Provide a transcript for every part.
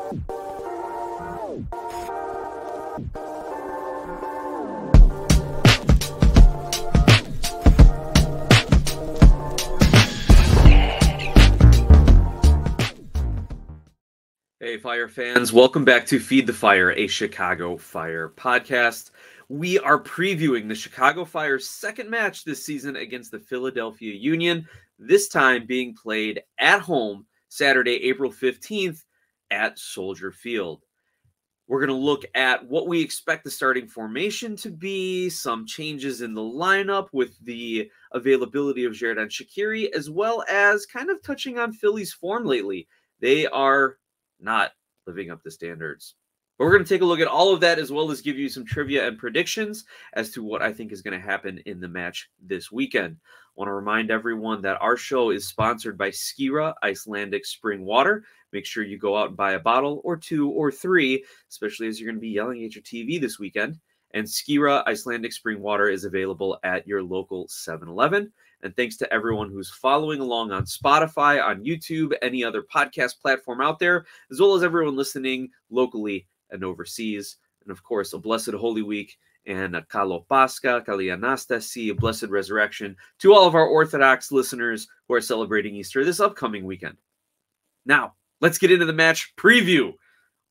Hey, Fire fans, welcome back to Feed the Fire, a Chicago Fire podcast. We are previewing the Chicago Fire's second match this season against the Philadelphia Union, this time being played at home Saturday, April 15th at Soldier Field. We're going to look at what we expect the starting formation to be, some changes in the lineup with the availability of Xerdan Shaqiri, as well as kind of touching on Philly's form lately. They are not living up to standards. But we're going to take a look at all of that, as well as give you some trivia and predictions as to what I think is going to happen in the match this weekend. I want to remind everyone that our show is sponsored by Xerdan Icelandic Spring Water. Make sure you go out and buy a bottle or two or three, especially as you're going to be yelling at your TV this weekend. And Xerdan Icelandic Spring Water is available at your local 7-Eleven. And thanks to everyone who's following along on Spotify, on YouTube, any other podcast platform out there, as well as everyone listening locally and overseas. And of course, a blessed Holy Week and a Kalo Pascha, Kali Anastasi, a blessed resurrection to all of our Orthodox listeners who are celebrating Easter this upcoming weekend. Now, let's get into the match preview.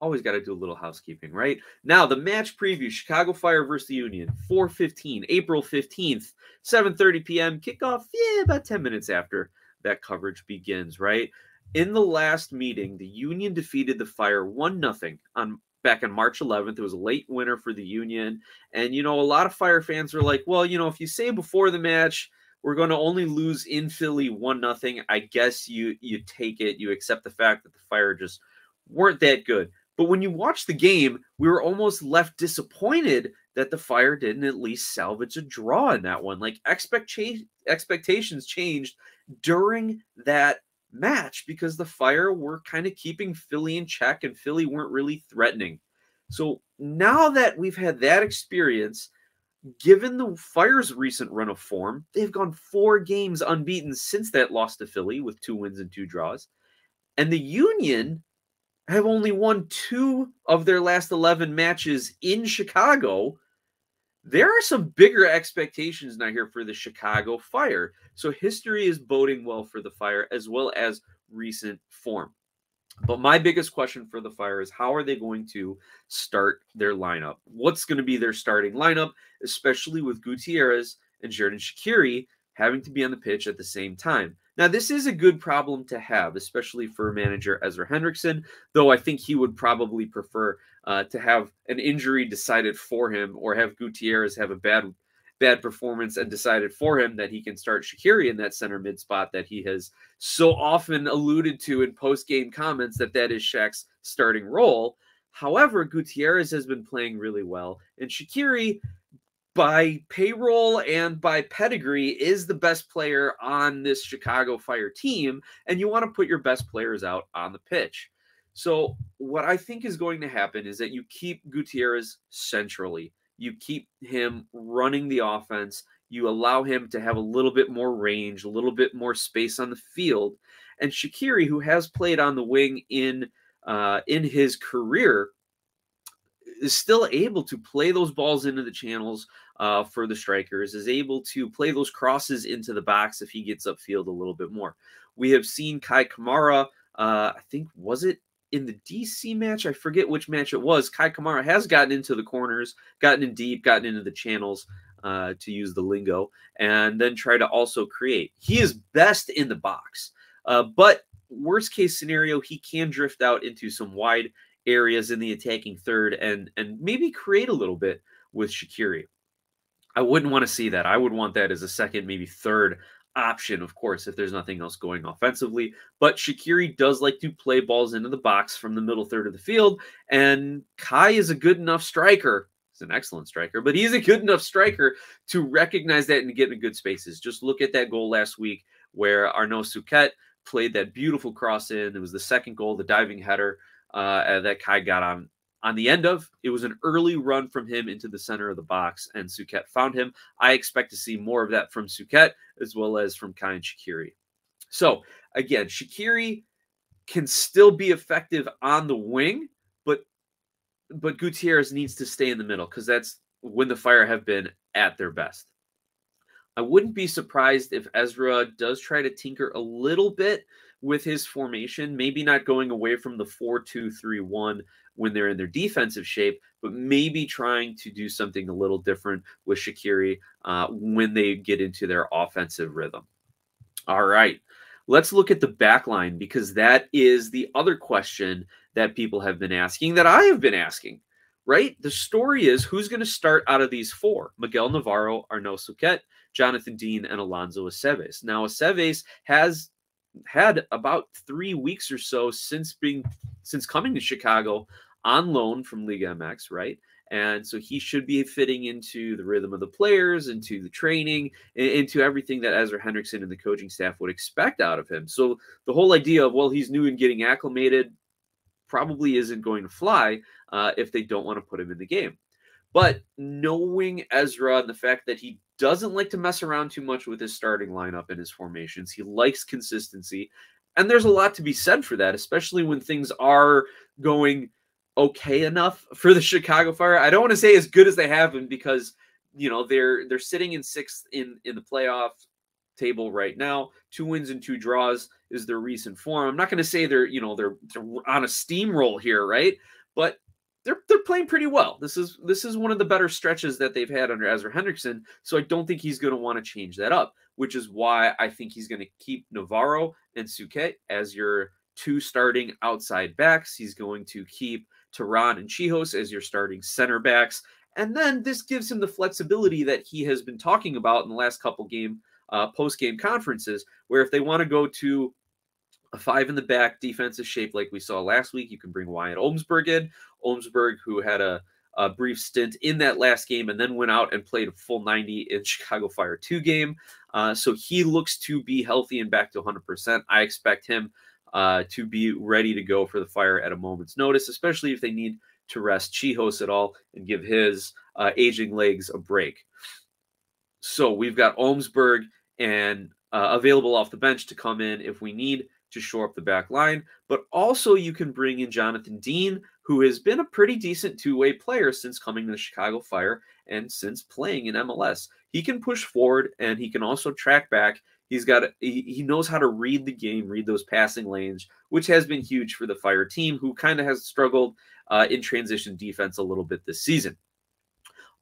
Always got to do a little housekeeping, right? Now, the match preview, Chicago Fire versus the Union, 4:15, April 15th, 7:30 p.m. Kickoff, about 10 minutes after that coverage begins, right? In the last meeting, the Union defeated the Fire 1-0 back on March 11th. It was a late winner for the Union. And, a lot of Fire fans were like, well, if you say before the match, we're going to only lose in Philly 1-0, I guess you take it. You accept the fact that the Fire just weren't that good. But when you watch the game, we were almost left disappointed that the Fire didn't at least salvage a draw in that one. Like, expectations changed during that match because the Fire were kind of keeping Philly in check and Philly weren't really threatening. So now that we've had that experience, given the Fire's recent run of form, they've gone 4 games unbeaten since that loss to Philly with 2 wins and 2 draws. And the Union have only won 2 of their last 11 matches in Chicago. There are some bigger expectations now here for the Chicago Fire. So history is boding well for the Fire as well as recent form. But my biggest question for the Fire is how are they going to start their lineup? What's going to be their starting lineup, especially with Gutierrez and Xerdan Shaqiri having to be on the pitch at the same time? Now, this is a good problem to have, especially for manager Ezra Hendrickson, though I think he would probably prefer to have an injury decided for him or have Gutierrez have a bad performance and decided for him that he can start Shaqiri in that center mid spot that he has so often alluded to in post-game comments that is Shaq's starting role. However, Gutierrez has been playing really well, and Shaqiri, by payroll and by pedigree, is the best player on this Chicago Fire team, and you want to put your best players out on the pitch. So what I think is going to happen is that you keep Gutierrez centrally. You keep him running the offense. You allow him to have a little bit more range, a little bit more space on the field. And Shaqiri, who has played on the wing in his career, is still able to play those balls into the channels for the strikers, is able to play those crosses into the box if he gets upfield a little bit more. We have seen Kai Kamara, I think, was it in the DC match? I forget which match it was. Kai Kamara has gotten into the corners, gotten in deep, gotten into the channels, to use the lingo, and then try to also create. He is best in the box, but worst case scenario, he can drift out into some wide areas in the attacking third and maybe create a little bit with Shaqiri. I wouldn't want to see that. I would want that as a second, maybe third option, of course, if there's nothing else going offensively. But Shaqiri does like to play balls into the box from the middle third of the field, and Kai is a good enough striker. He's an excellent striker, but he's a good enough striker to recognize that and get in good spaces. Just look at that goal last week where Arnaud Souquet played that beautiful cross in. It was the second goal, the diving header that Kai got on the end of. It was an early run from him into the center of the box, and Souquet found him. I expect to see more of that from Souquet as well as from Kai and Shaqiri. So, again, Shaqiri can still be effective on the wing, but Gutierrez needs to stay in the middle because that's when the Fire have been at their best. I wouldn't be surprised if Ezra does try to tinker a little bit with his formation, maybe not going away from the 4-2-3-1 when they're in their defensive shape, but maybe trying to do something a little different with Shaqiri when they get into their offensive rhythm. All right, let's look at the back line because that is the other question that people have been asking, that I have been asking, right? The story is who's going to start out of these four? Miguel Navarro, Arnaud Souquet, Jonathan Dean, and Alonso Aceves. Now, Aceves has had about 3 weeks or so since coming to Chicago on loan from Liga MX, right? And so he should be fitting into the rhythm of the players, into the training, into everything that Ezra Hendrickson and the coaching staff would expect out of him. So the whole idea of, well, he's new and getting acclimated probably isn't going to fly if they don't want to put him in the game. But knowing Ezra and the fact that he doesn't like to mess around too much with his starting lineup and his formations, he likes consistency. And there's a lot to be said for that, especially when things are going okay enough for the Chicago Fire. I don't want to say as good as they have been because, you know, they're sitting in sixth in the playoff table right now. 2 wins and 2 draws is their recent form. I'm not going to say they're on a steamroll here, right? But they're playing pretty well. This is one of the better stretches that they've had under Ezra Hendrickson, so I don't think he's going to want to change that up, which is why I think he's going to keep Navarro and Souquet as your 2 starting outside backs. He's going to keep Tehran and Chihos as your starting center backs, and then this gives him the flexibility that he has been talking about in the last couple post-game conferences, where if they want to go to a 5 in the back defensive shape like we saw last week, you can bring Wyatt Olmsberg in. Olmsberg, who had a brief stint in that last game and then went out and played a full 90 in Chicago Fire 2 game. So he looks to be healthy and back to 100%. I expect him to be ready to go for the Fire at a moment's notice, especially if they need to rest Chihos at all and give his aging legs a break. So we've got Olmsberg and available off the bench to come in if we need to shore up the back line. But also you can bring in Jonathan Dean, who has been a pretty decent two-way player since coming to the Chicago Fire and since playing in MLS. He can push forward and he can also track back. He knows how to read the game, read those passing lanes, which has been huge for the Fire team, who kind of has struggled in transition defense a little bit this season.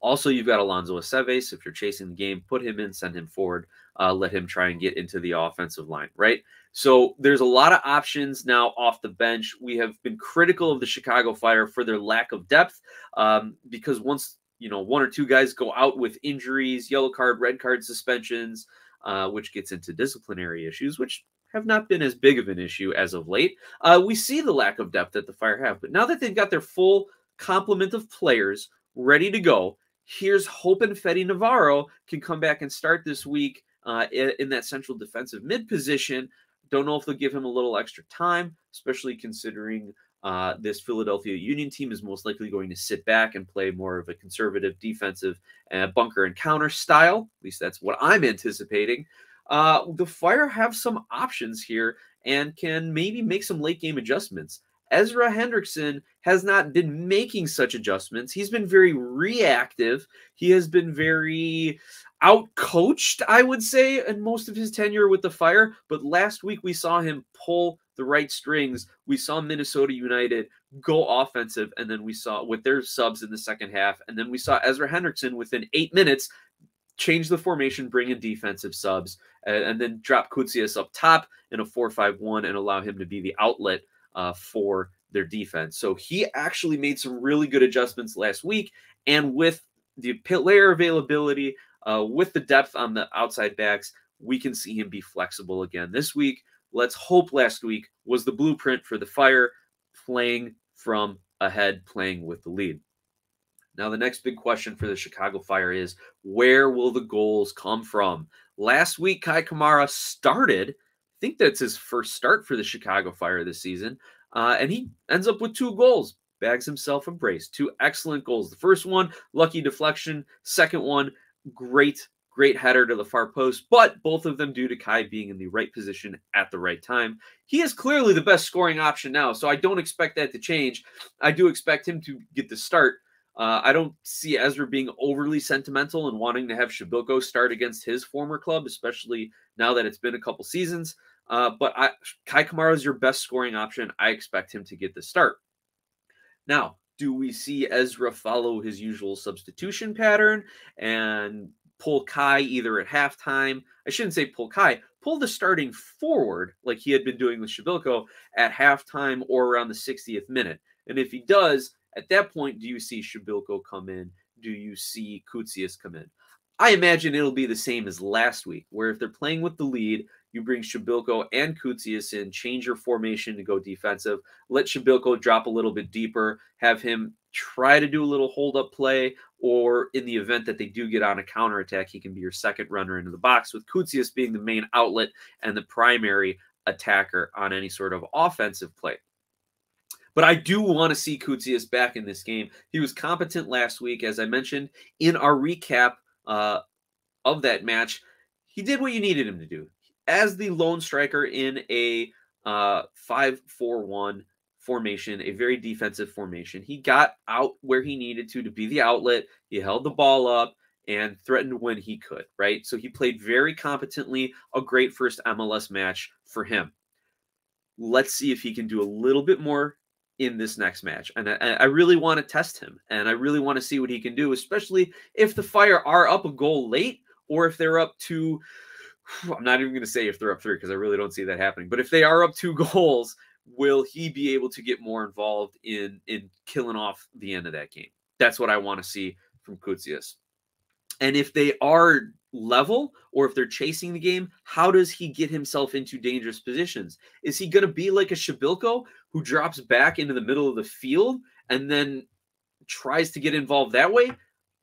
Also, you've got Alonso Aceves. If you're chasing the game, put him in, send him forward, let him try and get into the offensive line, right? So there's a lot of options now off the bench. We have been critical of the Chicago Fire for their lack of depth because once, 1 or 2 guys go out with injuries, yellow card, red card suspensions, which gets into disciplinary issues, which have not been as big of an issue as of late. We see the lack of depth that the Fire have. But now that they've got their full complement of players ready to go, here's hoping Fede Navarro can come back and start this week in that central defensive mid position. Don't know if they'll give him a little extra time, especially considering this Philadelphia Union team is most likely going to sit back and play more of a conservative defensive bunker and counter style. At least that's what I'm anticipating. The Fire have some options here and can maybe make some late game adjustments. Ezra Hendrickson has not been making such adjustments. He's been very reactive. He has been very out-coached, I would say, in most of his tenure with the Fire. But last week we saw him pull the right strings. We saw Minnesota United go offensive, and then we saw with their subs in the second half, and then we saw Ezra Hendrickson within 8 minutes change the formation, bring in defensive subs, and then drop Gutierrez up top in a 4-5-1 and allow him to be the outlet for their defense. So he actually made some really good adjustments last week, and with the player availability, with the depth on the outside backs, we can see him be flexible again this week. Let's hope last week was the blueprint for the Fire, playing from ahead, playing with the lead. Now, the next big question for the Chicago Fire is, where will the goals come from? Last week, Kai Kamara started. I think that's his first start for the Chicago Fire this season. And he ends up with 2 goals, bags himself a brace. 2 excellent goals. The first one, lucky deflection. Second one, great great header to the far post, but both of them due to Kai being in the right position at the right time. He is clearly the best scoring option now, so I don't expect that to change. I do expect him to get the start. I don't see Ezra being overly sentimental and wanting to have Shabilko start against his former club, especially now that it's been a couple seasons. But Kai Kamara is your best scoring option. I expect him to get the start. Now, do we see Ezra follow his usual substitution pattern and pull Kai either at halftime? I shouldn't say pull Kai, pull the starting forward like he had been doing with Shabilko at halftime or around the 60th minute. And if he does, at that point, do you see Shabilko come in? Do you see Gutierrez come in? I imagine it'll be the same as last week, where if they're playing with the lead, you bring Shabilko and Gutierrez in, change your formation to go defensive, let Shabilko drop a little bit deeper, have him try to do a little hold-up play, or in the event that they do get on a counterattack, he can be your second runner into the box, with Gutierrez being the main outlet and the primary attacker on any sort of offensive play. But I do want to see Gutierrez back in this game. He was competent last week, as I mentioned in our recap of that match. He did what you needed him to do. As the lone striker in a 5-4-1 formation, a very defensive formation, he got out where he needed to be the outlet. He held the ball up and threatened when he could, right? So he played very competently, a great first MLS match for him. Let's see if he can do a little bit more in this next match. And I really want to test him, and I really want to see what he can do, especially if the Fire are up a goal late, or if they're up to, I'm not even going to say if they're up 3 because I really don't see that happening, but if they are up 2 goals, will he be able to get more involved in killing off the end of that game? That's what I want to see from Gutierrez. And if they are level, or if they're chasing the game, how does he get himself into dangerous positions? Is he going to be like a Shabilko who drops back into the middle of the field and then tries to get involved that way?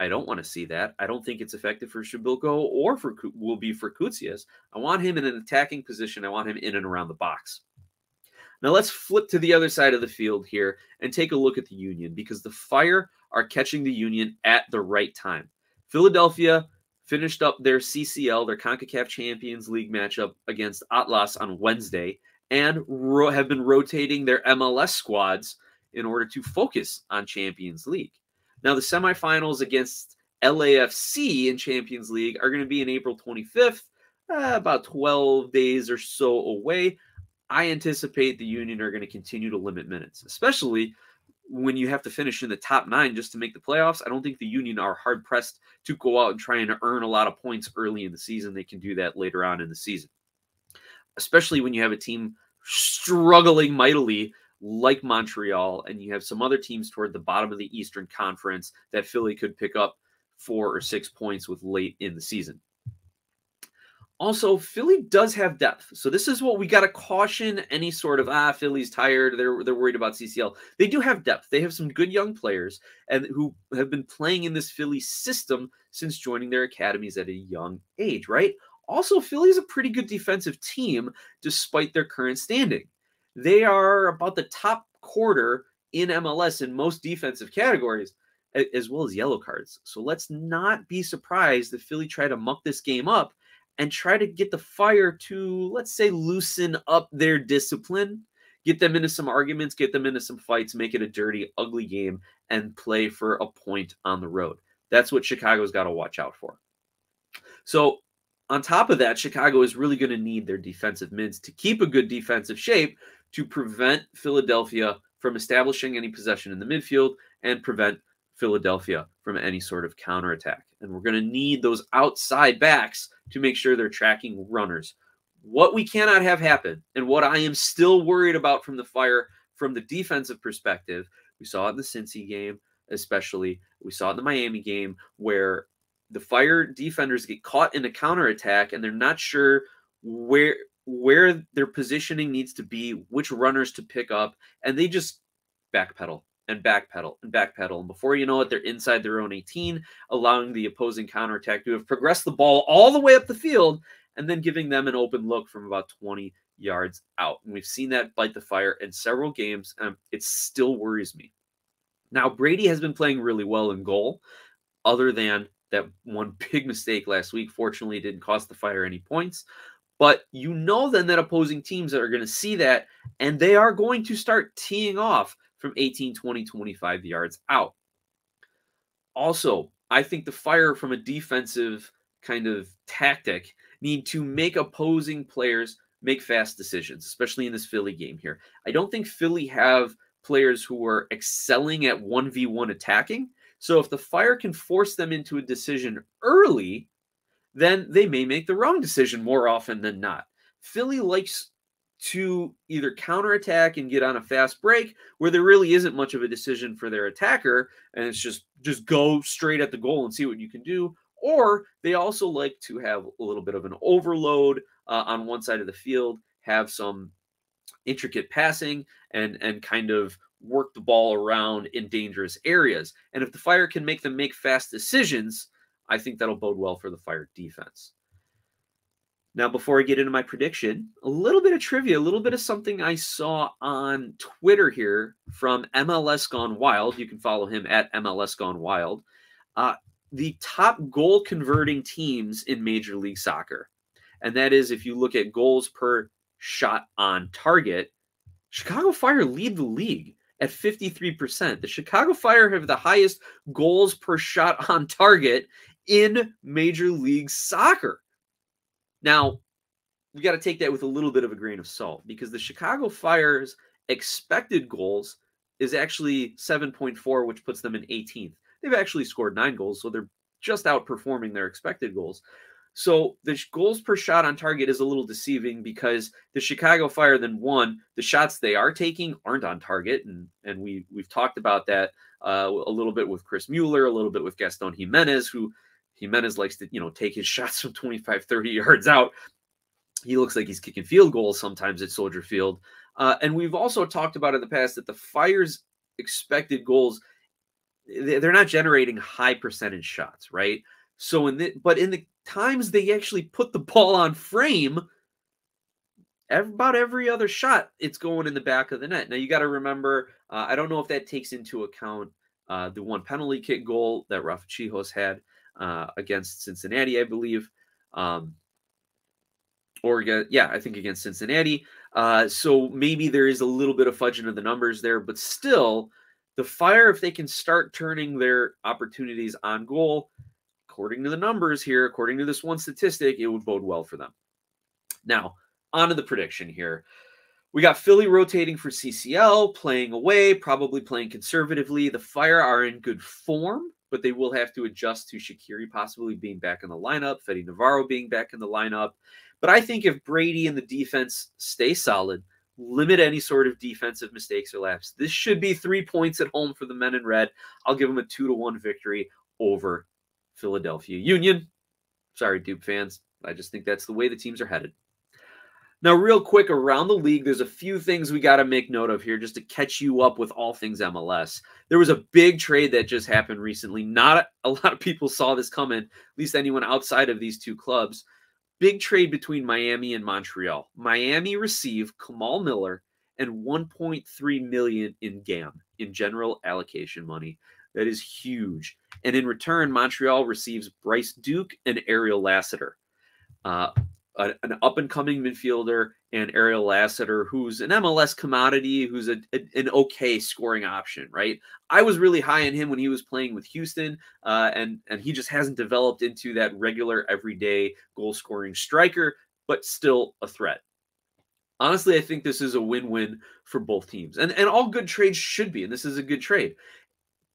I don't want to see that. I don't think it's effective for Shabilko or will be for Gutierrez. I want him in an attacking position. I want him in and around the box. Now let's flip to the other side of the field here and take a look at the Union, because the Fire are catching the Union at the right time. Philadelphia finished up their CCL, their Concacaf Champions League matchup against Atlas on Wednesday, and have been rotating their MLS squads in order to focus on Champions League. Now, the semifinals against LAFC in Champions League are going to be on April 25th, about 12 days or so away. I anticipate the Union are going to continue to limit minutes, especially when you have to finish in the top 9 just to make the playoffs. I don't think the Union are hard-pressed to go out and try and earn a lot of points early in the season. They can do that later on in the season, especially when you have a team struggling mightily like Montreal, and you have some other teams toward the bottom of the Eastern Conference that Philly could pick up 4 or 6 points with late in the season. Also, Philly does have depth. So this is what we got to caution any sort of, Philly's tired, they're worried about CCL. They do have depth. They have some good young players and who have been playing in this Philly system since joining their academies at a young age, right? Also, Philly's a pretty good defensive team despite their current standing. They are about the top quarter in MLS in most defensive categories, as well as yellow cards. So let's not be surprised if Philly try to muck this game up and try to get the Fire to, let's say, loosen up their discipline, get them into some arguments, get them into some fights, make it a dirty, ugly game, and play for a point on the road. That's what Chicago's got to watch out for. So on top of that, Chicago is really going to need their defensive mids to keep a good defensive shape to prevent Philadelphia from establishing any possession in the midfield and prevent Philadelphia from any sort of counterattack. And we're going to need those outside backs to make sure they're tracking runners. What we cannot have happen, and what I am still worried about from the Fire from the defensive perspective, we saw it in the Cincy game, especially. We saw it in the Miami game, where the Fire defenders get caught in a counterattack and they're not sure where their positioning needs to be, which runners to pick up, and they just backpedal and backpedal and backpedal. And before you know it, they're inside their own 18, allowing the opposing counterattack to have progressed the ball all the way up the field and then giving them an open look from about 20 yards out. And we've seen that bite the Fire in several games, and it still worries me. Now, Brady has been playing really well in goal, other than that one big mistake last week. Fortunately, it didn't cost the Fire any points. But you know then that opposing teams are going to see that, and they are going to start teeing off from 18, 20, 25 yards out. Also, I think the Fire, from a defensive kind of tactic, need to make opposing players make fast decisions, especially in this Philly game here. I don't think Philly have players who are excelling at 1v1 attacking. So if the Fire can force them into a decision early, then they may make the wrong decision more often than not. Philly likes to either counterattack and get on a fast break where there really isn't much of a decision for their attacker, and it's just go straight at the goal and see what you can do. Or they also like to have a little bit of an overload on one side of the field, have some intricate passing, and kind of work the ball around in dangerous areas. And if the Fire can make them make fast decisions, I think that'll bode well for the Fire defense. Now, before I get into my prediction, a little bit of trivia, a little bit of something I saw on Twitter here from MLS Gone Wild. You can follow him at MLS Gone Wild. The top goal converting teams in Major League Soccer. And that is, if you look at goals per shot on target, Chicago Fire lead the league at 53%. The Chicago Fire have the highest goals per shot on target in Major League Soccer. Now, we got to take that with a little bit of a grain of salt, because the Chicago Fire's expected goals is actually 7.4, which puts them in 18th. They've actually scored 9 goals, so they're just outperforming their expected goals. So the goals per shot on target is a little deceiving, because the Chicago Fire, then one, the shots they are taking aren't on target, and we've talked about that a little bit with Chris Mueller, a little bit with Gaston Jimenez, who Jimenez likes to, take his shots from 25, 30 yards out. He looks like he's kicking field goals sometimes at Soldier Field. And we've also talked about in the past that the Fire's expected goals, they're not generating high percentage shots, right? So but in the times they actually put the ball on frame, about every other shot, it's going in the back of the net. Now, you got to remember, I don't know if that takes into account the one penalty kick goal that Rafa Chijos had against Cincinnati, I believe. I think against Cincinnati. So maybe there is a little bit of fudging of the numbers there, but still, the Fire, if they can start turning their opportunities on goal, according to the numbers here, according to this one statistic, it would bode well for them. Now, on to the prediction here. We got Philly rotating for CCL, playing away, probably playing conservatively. The Fire are in good form, but they will have to adjust to Shaqiri possibly being back in the lineup, Fede Navarro being back in the lineup. But I think if Brady and the defense stay solid, limit any sort of defensive mistakes or lapses, this should be 3 points at home for the men in red. I'll give them a 2-1 victory over Philadelphia Union. Sorry, Doop fans. I just think that's the way the teams are headed. Now, real quick, around the league, there's a few things we got to make note of here just to catch you up with all things MLS. There was a big trade that just happened recently. Not a lot of people saw this coming, at least anyone outside of these two clubs. Big trade between Miami and Montreal. Miami received Kamal Miller and $1.3 million in GAM, in general allocation money. That is huge. And in return, Montreal receives Bryce Duke and Ariel Lassiter. An up-and-coming midfielder, and Ariel Lassiter, who's an MLS commodity, who's an okay scoring option, right? I was really high on him when he was playing with Houston, and he just hasn't developed into that regular, everyday goal-scoring striker, but still a threat. Honestly, I think this is a win-win for both teams. And all good trades should be, and this is a good trade.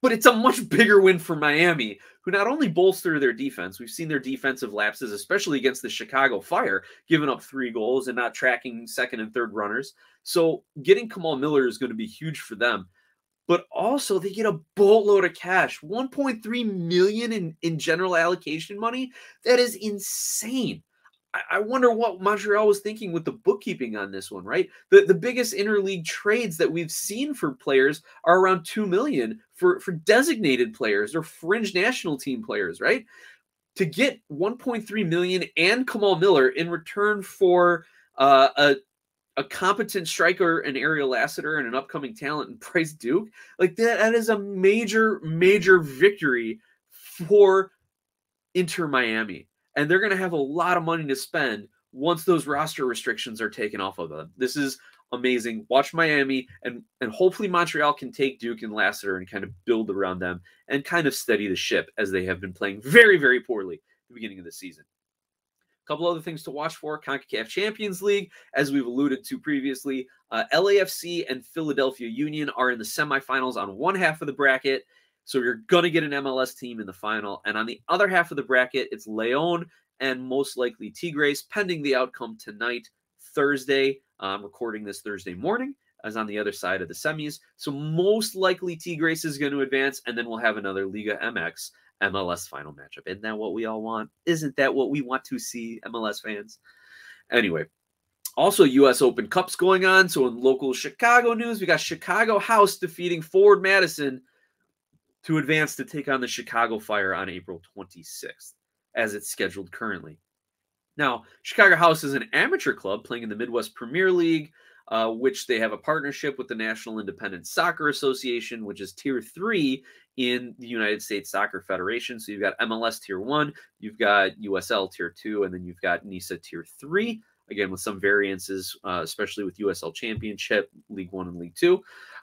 But it's a much bigger win for Miami, who not only bolster their defense, we've seen their defensive lapses, especially against the Chicago Fire, giving up 3 goals and not tracking second and third runners. So getting Kamal Miller is going to be huge for them. But also they get a boatload of cash, $1.3 million in general allocation money. That is insane. I wonder what Montreal was thinking with the bookkeeping on this one, right? The biggest interleague trades that we've seen for players are around $2 million for designated players or fringe national team players, right? To get $1.3 million and Kamal Miller in return for a competent striker, an Ariel Lassiter, and an upcoming talent in Bryce Duke, like that is a major, major victory for Inter Miami. And they're going to have a lot of money to spend once those roster restrictions are taken off of them. This is amazing. Watch Miami, and hopefully Montreal can take Duke and Lassiter and kind of build around them and kind of steady the ship, as they have been playing very, very poorly at the beginning of the season. A couple other things to watch for: Concacaf Champions League, as we've alluded to previously. LAFC and Philadelphia Union are in the semifinals on one half of the bracket, so you're going to get an MLS team in the final. And on the other half of the bracket, it's León and most likely Tigres, pending the outcome tonight, Thursday. I'm recording this Thursday morning, as on the other side of the semis. So most likely Tigres is going to advance, and then we'll have another Liga MX MLS final matchup. Isn't that what we all want? Isn't that what we want to see, MLS fans? Anyway, also U.S. Open Cups going on. So in local Chicago news, we got Chicago House defeating Forward Madison to advance to take on the Chicago Fire on April 26th, as it's scheduled currently. Now, Chicago House is an amateur club playing in the Midwest Premier League, which they have a partnership with the National Independent Soccer Association, which is Tier 3 in the United States Soccer Federation. So you've got MLS Tier 1, you've got USL Tier 2, and then you've got NISA Tier 3, again, with some variances, especially with USL Championship, League 1 and League 2.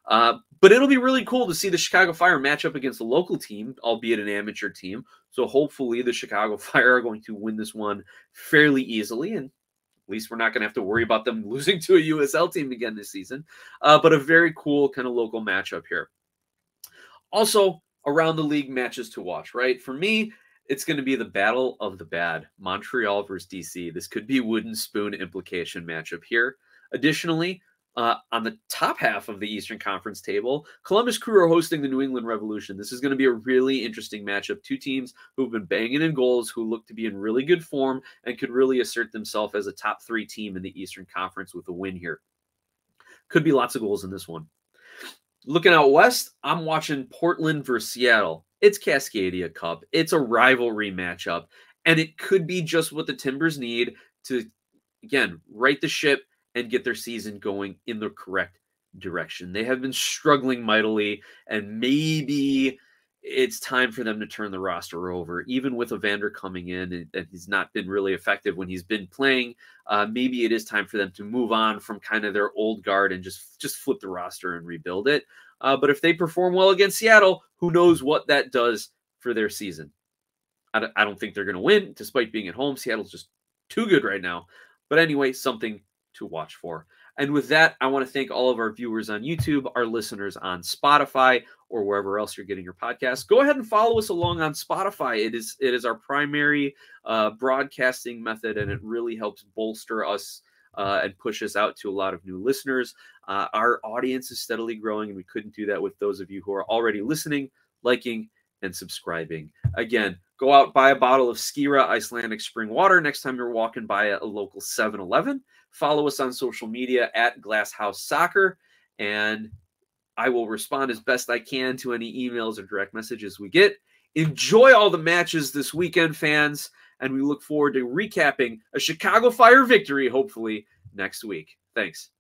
But it'll be really cool to see the Chicago Fire match up against a local team, albeit an amateur team. So hopefully the Chicago Fire are going to win this one fairly easily, and at least we're not going to have to worry about them losing to a USL team again this season. But a very cool kind of local matchup here. Also, around the league matches to watch, right? For me, it's going to be the battle of the bad, Montreal versus DC. This could be wooden spoon implication matchup here. Additionally, on the top half of the Eastern Conference table, Columbus Crew are hosting the New England Revolution. This is going to be a really interesting matchup. Two teams who've been banging in goals, who look to be in really good form and could really assert themselves as a top 3 team in the Eastern Conference with a win here. Could be lots of goals in this one. Looking out west, I'm watching Portland versus Seattle. It's Cascadia Cup. It's a rivalry matchup, and it could be just what the Timbers need to, again, right the ship and get their season going in the correct direction. They have been struggling mightily, and maybe it's time for them to turn the roster over. Even with Evander coming in, and he's not been really effective when he's been playing, maybe it is time for them to move on from kind of their old guard and just flip the roster and rebuild it. But if they perform well against Seattle, who knows what that does for their season. I don't think they're going to win, despite being at home. Seattle's just too good right now. But anyway, something to watch for. And with that, I want to thank all of our viewers on YouTube, our listeners on Spotify, or wherever else you're getting your podcasts. Go ahead and follow us along on Spotify. It is our primary broadcasting method, and it really helps bolster us and push us out to a lot of new listeners. Our audience is steadily growing, and we couldn't do that with those of you who are already listening, liking, and subscribing. Again, go out, buy a bottle of Skira Icelandic spring water next time you're walking by a local 7-Eleven. Follow us on social media at Glasshouse Soccer, and I will respond as best I can to any emails or direct messages we get. Enjoy all the matches this weekend, fans, and we look forward to recapping a Chicago Fire victory, hopefully, next week. Thanks.